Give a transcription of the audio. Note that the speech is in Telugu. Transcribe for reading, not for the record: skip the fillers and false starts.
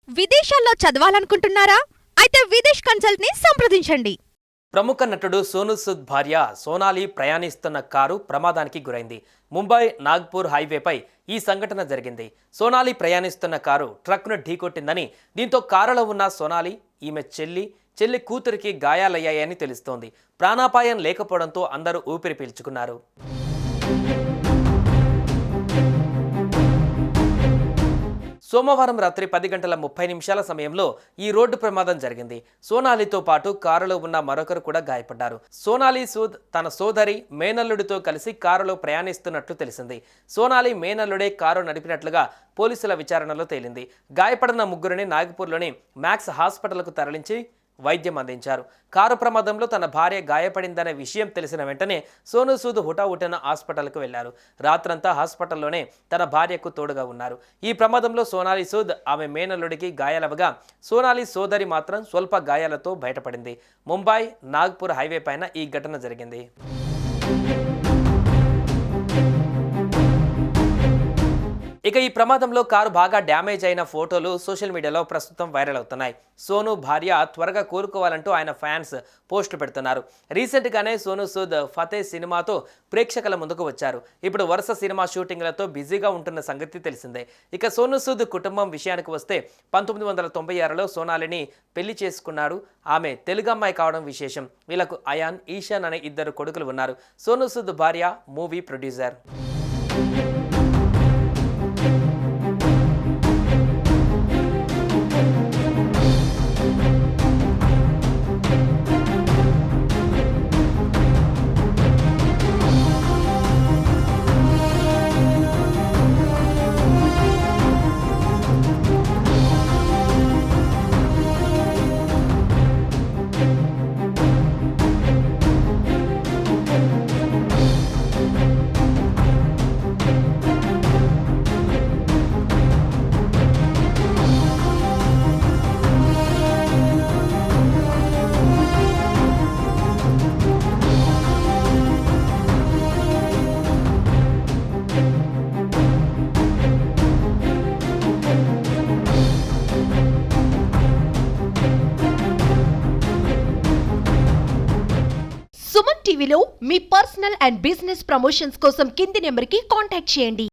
విదేశాల్లో చదవాలనుకుంటున్నారా? అయితే విదేశ్ కన్సల్ట్ ని సంప్రదించండి. ప్రముఖ నటుడు సోనూ సూద్ భార్య సోనాలి ప్రయాణిస్తున్న కారు ప్రమాదానికి గురైంది. ముంబై నాగ్పూర్ హైవేపై ఈ సంఘటన జరిగింది. సోనాలి ప్రయాణిస్తున్న కారు ట్రక్ను ఢీకొట్టిందని, దీంతో కారులో ఉన్న సోనాలి, ఈమె చెల్లి కూతురికి గాయాలయ్యాయని తెలుస్తోంది. ప్రాణాపాయం లేకపోవడంతో అందరూ ఊపిరి పీల్చుకున్నారు. సోమవారం రాత్రి 10:30 సమయంలో ఈ రోడ్డు ప్రమాదం జరిగింది. సోనాలితో పాటు కారులో ఉన్న మరొకరు కూడా గాయపడ్డారు. సోనాలి సూద్ తన సోదరి, మేనల్లుడితో కలిసి కారులో ప్రయాణిస్తున్నట్లు తెలిసింది. సోనాలి మేనల్లుడే కారు నడిపినట్లుగా పోలీసుల విచారణలో తేలింది. గాయపడిన ముగ్గురిని నాగపూర్లోని మ్యాక్స్ హాస్పిటల్కు తరలించి వైద్యం అందించారు. కారు ప్రమాదంలో తన భార్య గాయపడిందనే విషయం తెలిసిన వెంటనే సోనూ సూద్ హుటాహుటిన హాస్పిటల్కు వెళ్లారు. రాత్రంతా హాస్పిటల్లోనే తన భార్యకు తోడుగా ఉన్నారు. ఈ ప్రమాదంలో సోనాలి సూద్, ఆమె మేనల్లుడికి గాయాలవగా సోనాలి సోదరి మాత్రం స్వల్ప గాయాలతో బయటపడింది. ముంబై నాగ్పూర్ హైవే పైన ఈ ఘటన జరిగింది. ఇక ఈ ప్రమాదంలో కారు బాగా డ్యామేజ్ అయిన ఫోటోలు సోషల్ మీడియాలో ప్రస్తుతం వైరల్ అవుతున్నాయి. సోనూ భార్య త్వరగా కోలుకోవాలంటూ ఆయన ఫ్యాన్స్ పోస్టులు పెడుతున్నారు. రీసెంట్గానే సోనూ సూద్ ఫతే సినిమాతో ప్రేక్షకుల ముందుకు వచ్చారు. ఇప్పుడు వరుస సినిమా షూటింగ్లతో బిజీగా ఉంటున్న సంగతి తెలిసిందే. ఇక సోనూ సూద్ కుటుంబం విషయానికి వస్తే 1996లో సోనాలిని పెళ్లి చేసుకున్నాడు. ఆమె తెలుగు అమ్మాయి కావడం విశేషం. వీళ్ళకు అయాన్, ఈశాన్ అనే 2 కొడుకులు ఉన్నారు. సోనూ సూద్ భార్య మూవీ ప్రొడ్యూసర్. సుమన్ టీవీలో మీ పర్సనల్ అండ్ బిజినెస్ ప్రమోషన్స్ కోసం కింది నెంబర్కి కాంటాక్ట్ చేయండి.